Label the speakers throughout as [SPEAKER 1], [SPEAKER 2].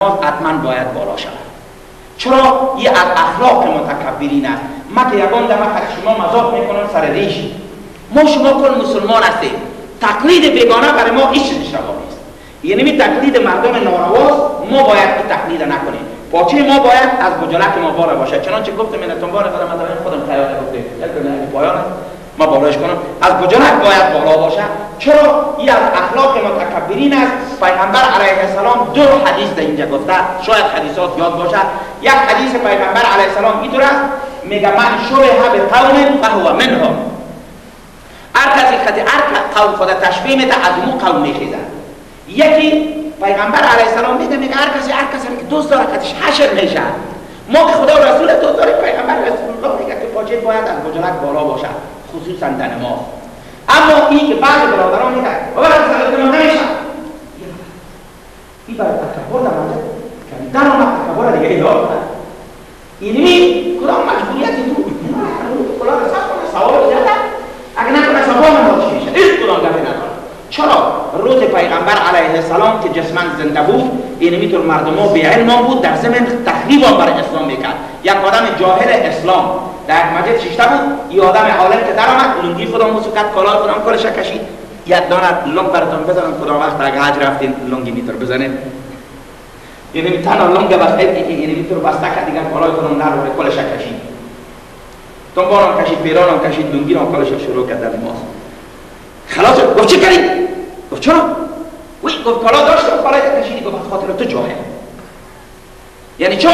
[SPEAKER 1] حتما باید بالا شود. چرا؟ این از اخلاق متکبرین است. ما که یگان دم شما مذاق میکنم سر ریش. ما شما کل مسلمان هستیم. تقلید بیگانه برای ما هیچ چیزی روا نیست. یعنی تقلید مردم نارواست ما باید این تقلید نکنیم. پاچه ما باید از بجلک ما بالا باشه. چنانچه گفتم من بار خودم خیال گفته. پایان است. ما بالاش کنم از بجلک باید بالا باشه. چرا؟ این از اخلاق متکبرین است. پیغمبر علیه السلام دو حدیث در اینجا گفته، شاید حدیثات یاد باشه. یک حدیث پیغمبر علیه السلام اینطور است، میگه من شبه به قوم فهو منهم. هر کسی هر قوم خود تشبیه میده از اون قوم میخیزه. یکی پیغمبر علیه السلام میگه هر کسی که دوست داره کتش حشر میشه. ما که خدا و رسول دوست داریم، پیغمبر رسول الله میگه که پاچه باید از بجلک بالا باشه، خصوصا در نماز. اما این که بعض برادران میگن بابا صلات نماز نمیشه، این برای تکبر در منزل در آمد تکبر دیگه ایدار کنه. اینمی کدام مجبوریتی تو کلا رسال کنه سواب زیاده اگه نکنه سواب نماز میشه. این کدام گفته نداره. چرا؟ روز پیغمبر علیه السلام که جسماً زنده بود، اینمی طور مردم ها بی علم بود، در زمین تخریب برای اسلام میکرد. یک آدم جاهل اسلام در مسجد شیشته بود، این آدم عالم که در آمد لنگی خودم موسو کرد، کلاه خودم کلش کشید. یک دانه لنگ براتون بزنم کدام وقت اگه حج رفتین لنگی میتر بزنه، یعنی تنها لنگ بس یعنی میتر بسته کرد دیگر کلاه خودم در روی کلش کشید، تنبانم کشید، پیرانم کشید، لنگی رو کلش شروع کرد در نماز. خلاص گفت چه کردی؟ گفت چرا؟ وی گفت کلاه داشتم کلاه کشیدی. گفت از خاطر تو جاهل. یعنی چون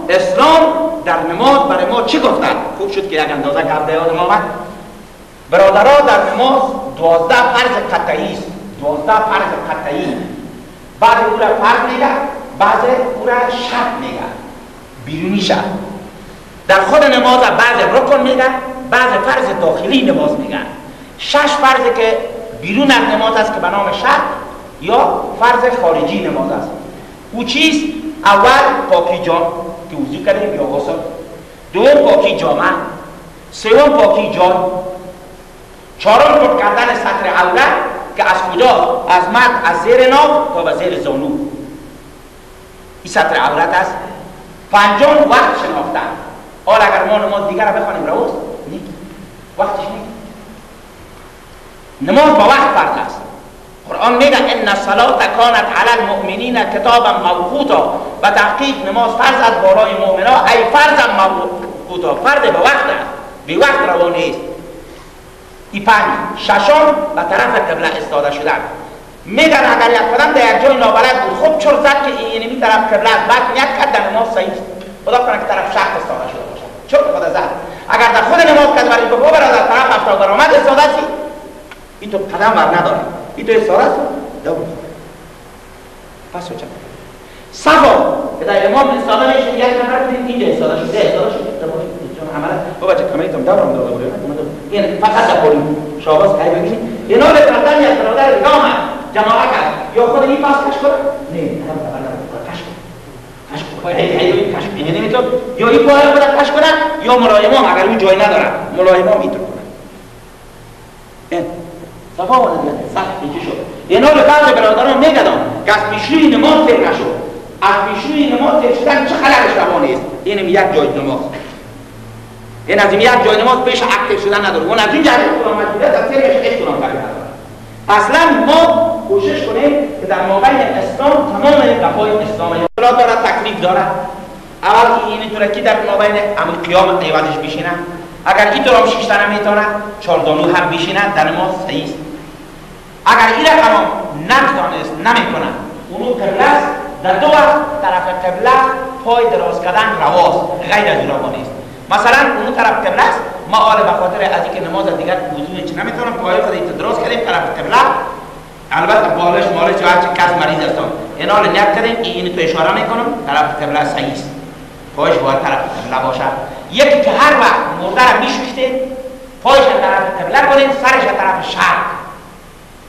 [SPEAKER 1] اسلام در نماز برای ما چی گفتن؟ خوب شد که یک اندازه گفته یادم آمد. برادرها در نماز 12 فرض قطعی است. 12 فرض قطعی. بعد او را فرض میگه، بعض او را شرط میگه، بیرونی شرط. در خود نماز بعض رکن میگه، بعض فرض داخلی نماز میگه. 6 فرض که بیرون از نماز است که به نام شرط یا فرض خارجی نماز است. او چیست؟ اول پاکی جان که وضو کردیم یا غسل، دوم پاکی جامه، سوم پاکی جان، چهارم پاک کردن سطر عورت که از کجا؟ از مرد از زیر ناف تا به زیر زانو، این سطر عورت است. پنجم وقت شناختن. حالا اگر ما نماز دیگر را بخوانیم روز نیست، وقتش نیست. نماز با وقت فرض است. قرآن میگه ان الصلاة کانت علی المؤمنین کتابا موقوتا. و تحقیق نماز فرض است بالای مؤمنان، ای فرض موقوتا، فرض به وقت است، به وقت روا نیست. این پنج. ششم به طرف قبله استاده شدن. میگن اگر یک قدم در یک جای نابلد بود، خب چرا زد که این می طرف قبله است، بعد نیت کرد در نماز صحیح خدا کنه که طرف شرق استاده شده باشه. چرا خدا زد؟ اگر در خود نماز کرد برای بابا برادر طرف افتاد درآمد استاده سی، این تو قدم بر نداره، این تو استاده است دو پس چه صفا که در امام استاده میشه، یک نفر بودیم اینجا استاده شده، استاده شده چون عملا بابا چه کمیتم دارم داده بود، این فقط دپوری شاباس خیلی بگیرید. اینا رو کردن یک برادر دیگه آمد جماعه کرد، یا خود این پاس کش کنه؟ نه کش کنه، کش کنه، یعنی نمیتون یا این پایه خود کش کنه یا ملایمام اگر اون جای نداره ملایمام میتون کنه. صفا و نمیاد صح اینجا شد. اینا رو بعض برادران میگدن که از پیشروی نماز تیر نشد. از پیشروی نماز تیر شدن چه خلقش روانه است؟ اینم یک جای نماز. این از این یک جای نماز پیش اکتیو شدن نداره. اون از این جهت کنم مجبوریت از تیرش احترام کردن نداره. اصلا ما کوشش کنیم که در مابین اسلام تمام قفای اسلام اصلاح داره، تکلیف داره. اول اینطوره که در مابین عمل قیام عوضش بشینه. اگر این طور هم 6 تا نمیتونه 4 دانو هم بشینه در نماز صحیح است. اگر این رقم نتوانست نمیکنه اونو قبله است، در دو طرف قبله پای دراز کردن رواست، غیر از روا نیست. مثلا اونو طرف قبله است، ما آل به خاطر از اینکه نماز دیگر وضو چه نمیتونم پای خود دراز کردیم طرف قبله، البته بالش مالش یا هر کس مریض هستم اینا رو نیت کردیم این تو اشاره میکنم طرف قبله صحیح است، پایش باید طرف قبله باشه. یکی که هر وقت مرده را میشوشته پایش طرف قبله کنید، سرش طرف شرق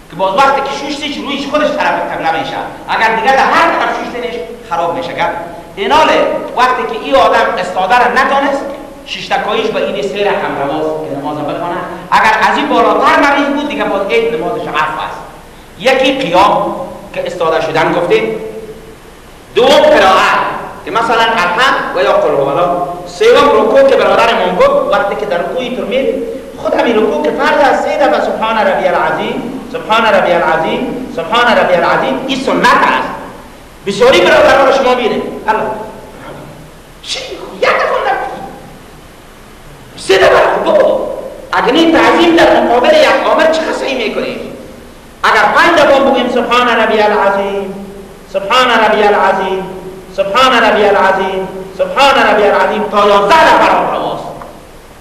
[SPEAKER 1] که باز وقتی که شوشتش رویش خودش طرف قبله میشه. اگر دیگه در هر طرف شوشتنش خراب میشه. ایناله وقتی که این آدم استاده را نتونست ششتکاییش با این سیر هم رواز که نماز بخونه. اگر از این بالاتر مریض بود دیگه باز عید نمازش عفو است. یکی قیام که استاده شدن گفتیم، دوم که مثلا الحمد و یا قل هو الله. سوم رکوع که برادرمون گفت وقتی که در رکوعی تو میری خود همین رکوع که فرض است 3 دفعه سبحان ربی العظیم سبحان ربی العظیم سبحان ربی العظیم این سنت است. بسیاری برادران رو شما بینید الله چی یک دفعه نکنی 3 دفعه بابا اگر این تعظیم در مقابل یک آمر چه خصی میکنیم؟ اگر 5 دفعه بگیم سبحان ربی العظیم سبحان ربی العظیم سبحان ربی العظیم سبحان ربی العظیم تا 11 دفعه رواست.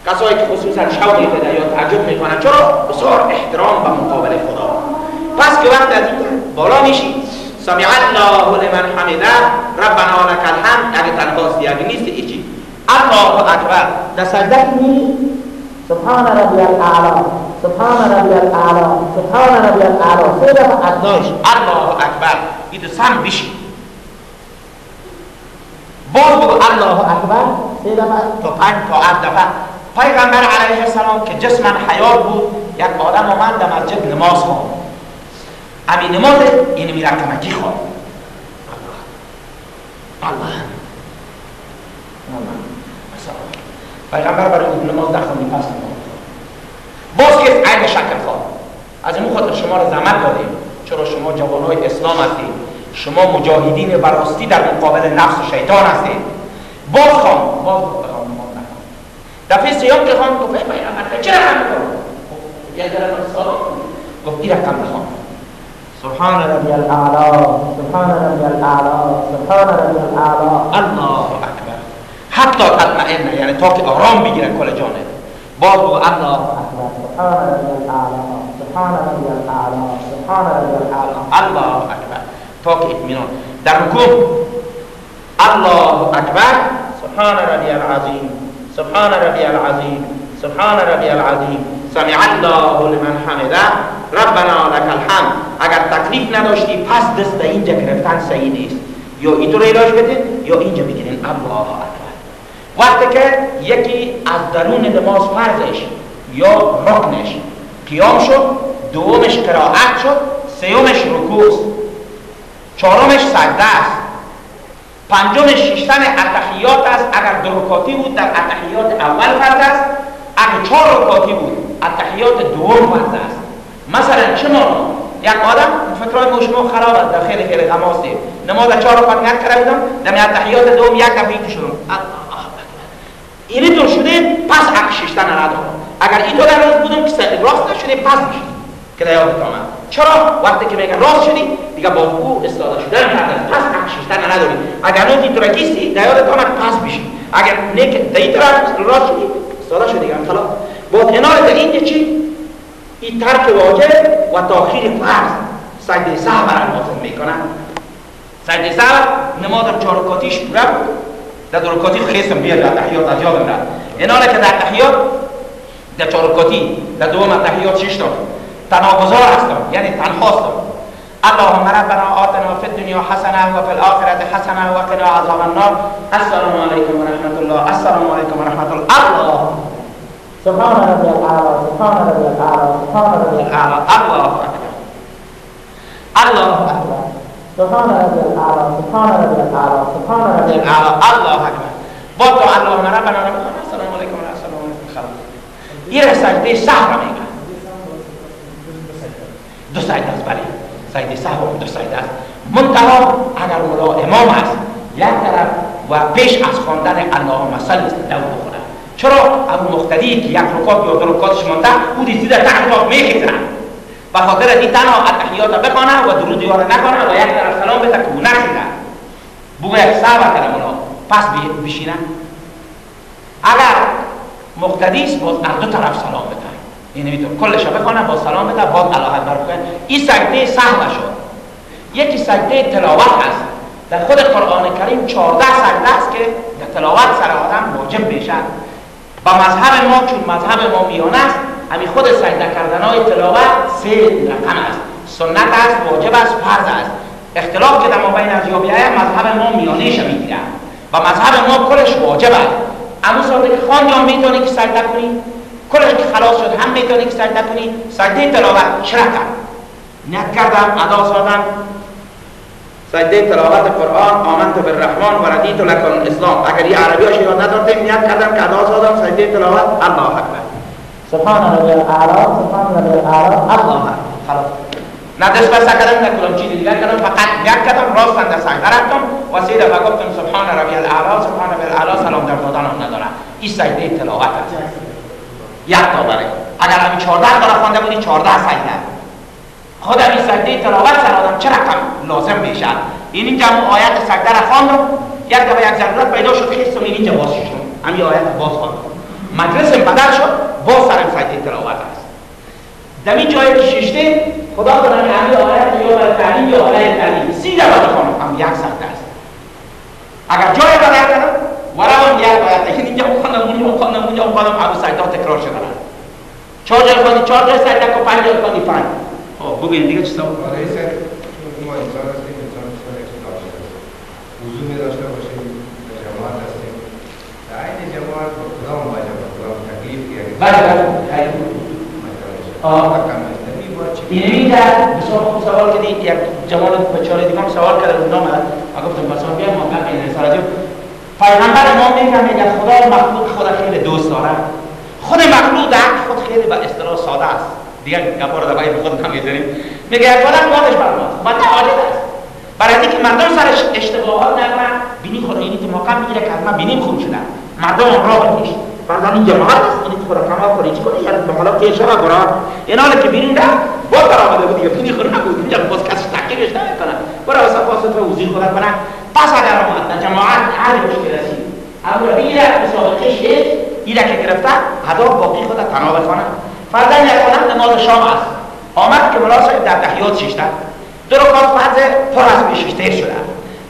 [SPEAKER 1] کسایی که خصوصا شوقی پیدا یا تعجب میکنن چرا؟ بسیار احترام به مقابل خدا. پس که وقت از این بالا میشی سمع الله لمن حمده ربنا لك الحمد اگه تنهاست اگه نیست ایچی الله اکبر در سجده می سبحان ربی الاعلی سبحان ربی الاعلی سبحان ربی الاعلی 3 دفعه ادناش الله اکبر این سم بشی باز بگو الله اکبر 3 دفعه تا 5 تا 8 دفعه. پیغمبر علیه السلام که جسماً حیات بود یک آدم آمد در مسجد نماز خواند. همین نماز این میره کمکی خواند الله پیغمبر برای اون نماز نخوندی پس نماز باز که عین شکل خواند. از این خاطر شما را زحمت دادیم چرا شما جوانای اسلام هستید شما مجاهدین براستی در مقابل نفس و شیطان هستید. باز خواند باز بخوان نماز نخوند. دفعه سیام که خواند گفت پیغمبر چه رقم میکنم؟ یک رقم سال گفت این رقم بخوان سبحان ربی الاعلی سبحان ربی الاعلی سبحان ربی الاعلی الله اکبر حتی تطمئن یعنی تا که آرام بگیره کل جانب. باز بگو الله اکبر سبحان ربی الاعلی سبحان ربی الاعلی سبحان ربی الاعلی الله اکبر تا که اطمینان. در رکوع الله اکبر سبحان ربی العظیم سبحان ربی العظیم سبحان ربی العظیم سمع الله لمن حمده ربنا لك الحمد. اگر تکلیف نداشتی پس دست اینجا گرفتن صحیح نیست یا اینطور علاج بدین یا اینجا بگیرین الله اکبر. وقتی که یکی از درون نماز فرضش یا رکنش قیام شد دومش قرائت شد سومش رکوع است چهارمش سجده است پنجمش ششتن اتحیات است. اگر 2 رکعتی بود در اتحیات اول فرض است اگر 4 رکعتی بود اتحیات دوم فرض است. مثلا چه مانا یک آدم فکرهای ما شما خراب است در خیلی خیلی غماسته نماز 4 رکعت نیت کرده بودم در اتحیات دوم یک دفعه اینطور شدم اینطور شده پس عکس ششتن ندارم. اگر اینطور راست بودم که راست نشده پس میشد که در یادت آمد. چرا؟ وقتی که میگن راست شدی دیگه با او استفاده شدن نداری پس عکس ششتن نداری. اگر نوز اینطور کیستی در یادت آمد پس میشی. اگر نیک در اینطور راست شدی استفاده شدی دیگه خلاص. با کنار در اینجا چی؟ این ترک واجب و تاخیر فرض سجده سهو برای میکنن. سجده سهو نماز 4 رکعتیش پوره بود در 2 رکعتی خیستم بیاد در تحیات از یادم رفت ایناله که در تحیات در 4 رکعتی در دوم تحیات 6 تا تناگذار هستم یعنی تنخواستم اللهم ربنا آتنا فی الدنیا حسنه و فی الاخره حسنه و قنا عذاب النار. السلام علیکم و رحمت الله السلام علیکم و رحمت الله الله سبحان ربی الاعلی سبحان ربی الاعلی سبحان ربی الاعلی الله اکبر الله اکبر سبحان ربی الاعلی سبحان ربی الاعلی سبحان ربی الاعلی الله اکبر. با تو اللهم ربنا السلام علیکم و السلام علیکم خلاص. این سجده سهو میگن 2 سجده است. بله سجده سهو 2 سجده است. منتها اگر مولا امام است یک طرف و پیش از خواندن اللهم صل دو بخونه. چرا ابو مقتدی که 1 رکعت یا 2 رکعتش مونده او دیده در تحت میخیزه و خاطر از این تنها اتحیات بخونه و درود یار نکنه و یک طرف سلام بده که او نخیزه بگه سهو کنه مولا پس بشینه. اگر مقتدی است باز از 2 طرف سلام بده این نمیتونه کلش بخونه با سلام بده باز الله اکبر بکنه. این سجده سهو شد. یکی سجده تلاوت است. در خود قرآن کریم 14 سجده است که در تلاوت سر آدم واجب میشن. با مذهب ما چون مذهب ما میانه است همین خود سجده کردنهای تلاوت 3 رقم است. سنت است واجب است فرض است. اختلاف که در مابین ارجحی آید مذهب ما میانه‌اش میگیره و مذهب ما کلش واجب است. اما ساده که خواندی میتونی که سجده کنی کلش که خلاص شد هم میتونی که سجده کنی. سجده تلاوت 4 رقم نیت کردم ادا سادم سجده تلاوت قرآن، آمنت بالرحمن و رضیت لک الاسلام. اگر یه عربیاش یاد ندارتیم نیت کردم که ادا سادم سجده تلاوت الله اکبر، سبحان ربی الاعلی، سبحان ربی الاعلی، الله اکبر. خلاص ندست بس کردم، نکلم چیزی دیگر کردم، فقط نیت کردم، راستن در سجده رفتم و سه دفعه گفتم سبحان ربی الاعلی، سبحان ربی الاعلی، سلام در دادن هم ندارم. این سجده تلاوت است. یک تا برای اگر همین 14 تا خوانده بودی 14 سجده. خودم این سجده تلاوت سرادم چه رقم لازم میشه. اینجا آیت سجده را خواندم، یک دفعه یک ضرورت پیدا شد خیستم اینجا باز شدم، همین آیت باز خواندم، مجلسم بدل شد، باز سرم سجده تلاوت است. در این جایی که ششته خدا کنم همین آیت یا برای تعلیم یا آیت تعلیم 30 دفعه بخوانم هم یک سجده است. اگر جای بدل کردم ولو یک آیت اینجا خواندم اونجا خواندم ابو سجده تکرار شده. 4 جای خواندی 4 جای سجده کو 5 جای خواندی 5. خب بگین دیگه چی سوال؟
[SPEAKER 2] ما انسان هستیم، انسان اختلاف شده. وضو می داشته باشیم، جماعت هستیم. در این جماعت با کدام واجب است؟ کدام تکلیف یعنی؟
[SPEAKER 1] بله خیلی. اینجا بسیار خوب سوال کردی. یک جوان بچه‌ای دیگه سوال کرد اون نام ما گفتم بسیار بیا ما ببینیم سراجو. پیغمبر ما میگه خدا مخلوق خود خیلی دوست داره. خود مخلوق در خود خیلی به اصطلاح ساده است. دیگه گپار دبای خود نمی‌ذاریم. میگه خدا خودش برنامه ماده عاجز است. برای اینکه مردم سرش اشتباهات نکنن، بینی خدا اینی که موقع میگیره که ما بینیم خوب شده. مردم راه میشه. بعد این جماعت است اونی که خدا کمال خریج کنه یا به حالا که شما برا اینا که بینیم ده با برآمده بود دیگه بینی خدا نبود اینجا باز کسی تحقیقش نمیکنه. برای واسه واسطه وزیر خدا کنه. پس اگر ما جماعت هر مشکل است. ابو ربیع مسابقه شد اینا که گرفته هدا باقی خدا تنها بخونه. فرضاً یکانم نماز شام است. آمد که ملاسه در تحیات ششته. 2 رکعت فرض پر از بیشتر شده.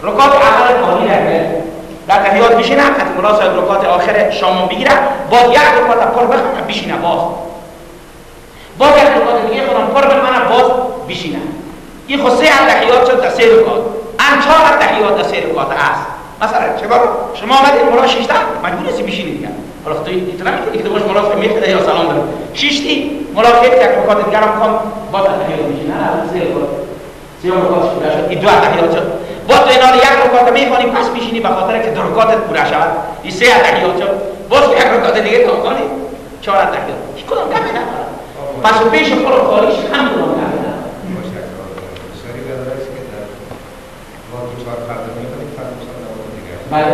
[SPEAKER 1] رکعت اول کاری نگه. در تحیات بشینه که ملاسه رکعت آخر شام بگیره. باز یک رکعت پر بخونه بشینه باز. باز یک رکعت دیگه خودم پر بخونه باز بشینه. این خود 3 تحیات شد در 3 رکعت. ان 4 تحیات در 3 رکعت است. مثلا چه بابا شما آمدید ملا ششته مجبور هستی بشینید دیگه. حالا خودت ایتنا میگی که دوش ملا میخواد یا سلام داره. ششتی ملاقات یک رکعت دیگه هم کن با تحیات میشینه. نه 3 رکعت. 3 رکعت شد. این 2 تحیات شد. با تو اینا یک رکعت میخونی پس میشینی به خاطر که 2 رکعتت پورا شود. این 3 تحیات شد. باز یک رکعت دیگه تا کنی 4 تحیات. هیچ کدوم کمی نداره. پس پیش خود خالیش هم کدوم کمی نداره. بله.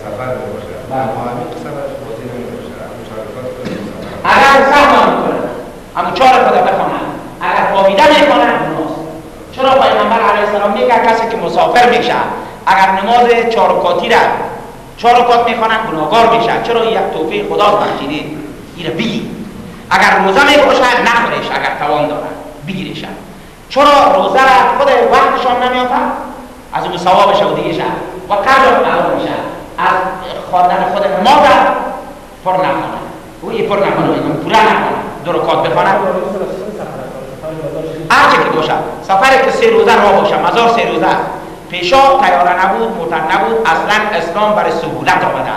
[SPEAKER 2] سفر باشه.
[SPEAKER 1] بله.
[SPEAKER 2] همین سفرش بازی نمیشه. همون 4 رکعت
[SPEAKER 1] اگر سفر میکنه همون 4 رکعت بخونه. اگر خوابیده میکنه نماز. چرا پیغمبر علیه السلام میگه کسی که مسافر میشه اگر نماز 4 رکعتی را 4 رکعت میخونه گناهگار میشه. چرا یک توفیق خدا بخشیده. اینو بگی. اگر روزه میکشه نخوریش اگر توان داره بگیرش. چرا روزه را خود وقتشان نمیافته از اون ثوابش و دیگه شه و قدر معلوم میشه از خواندن خود نماز پر نکنه او ای پر نکنه پورا نکنه 2 رکعت بخونه هرچه که باشه سفری که 3 روزه راه باشه مزار 3 روزه پیشا تیاره نبود موتر نبود اصلا اسلام برای سهولت آمده.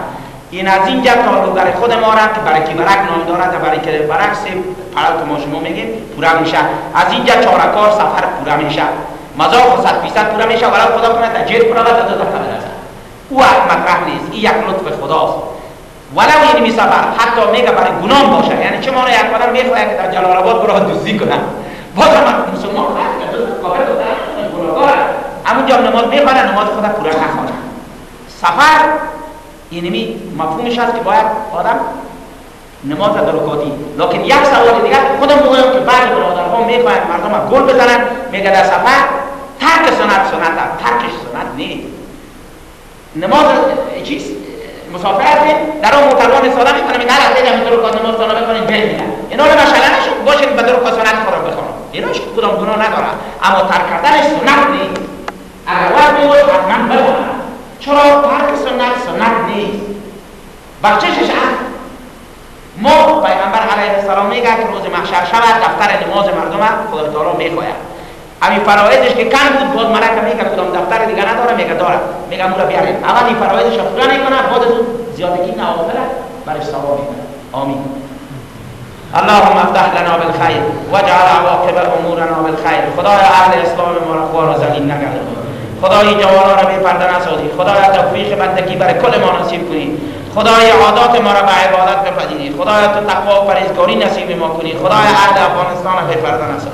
[SPEAKER 1] این از اینجا تا لوگر خود ما را که برای کی برک نام دارد برای که برک 3 پرال که ما شما میگیم پورا میشه. از اینجا 4 کار سفر پورا میشه. مزار خود 100% پورا میشه ولی خدا کنه در جیب پورا و در دفعه برسه. او مطرح نیست. این یک لطف خداست. ولو این می سفر حتی میگه برای گناه باشه یعنی چه مانه یک قدم میخواه که در جلال آباد برای دوزی کنه باز هم مسلمان خواهد که دوست کافر دوست گناهگار همونجا نماز میخوانه نماز خدا پورا نخوانه. سفر اینمی مفهومش هست که باید آدم نماز در رکعتی. لکن یک سوال دیگه خودم میگم که بعضی برادرها میخواهند مردم گل بزنن میگه در سفر ترک سنت ترکش سنت نیست. نماز چیز مسافر هستیم در اون محترمان ساده میکنه میگه هر از دیگه رکعت نماز ساده بکنید بهتره. اینا رو مثلا نشون باشید به رکعت سنت خودم بخونم. ایناش کدام گناه نداره اما ترک کردنش سنت نیست. اگر وقت میوش حتما بخونم. چرا ترک سنت نیست. بخششش هست. ما پیغمبر علیه السلام میگه که روز محشر شود دفتر نماز مردم خدا تعالی میخواهد. همین فرایضش که کم بود باز ملک میگه کدام دفتر دیگه نداره میگه داره میگه مورا بیارید اول این فرایضش رو پورا نکنه بعد از اون زیادگی نوافل برش ثواب میده. آمین. اللهم افتح لنا بالخير واجعل عواقب امورنا بالخير. خدایا اهل اسلام ما را خوار و ذلیل نگردان. خدای جوانان را بی پرده نسازی. خدای توفیق بندگی برای کل ما نصیب کنی. خدای عادات ما را به عبادت بپذیری. خدای تو تقوا و پرهیزگاری نصیب ما کنی. خدای اهل افغانستان را بی پرده نسازی.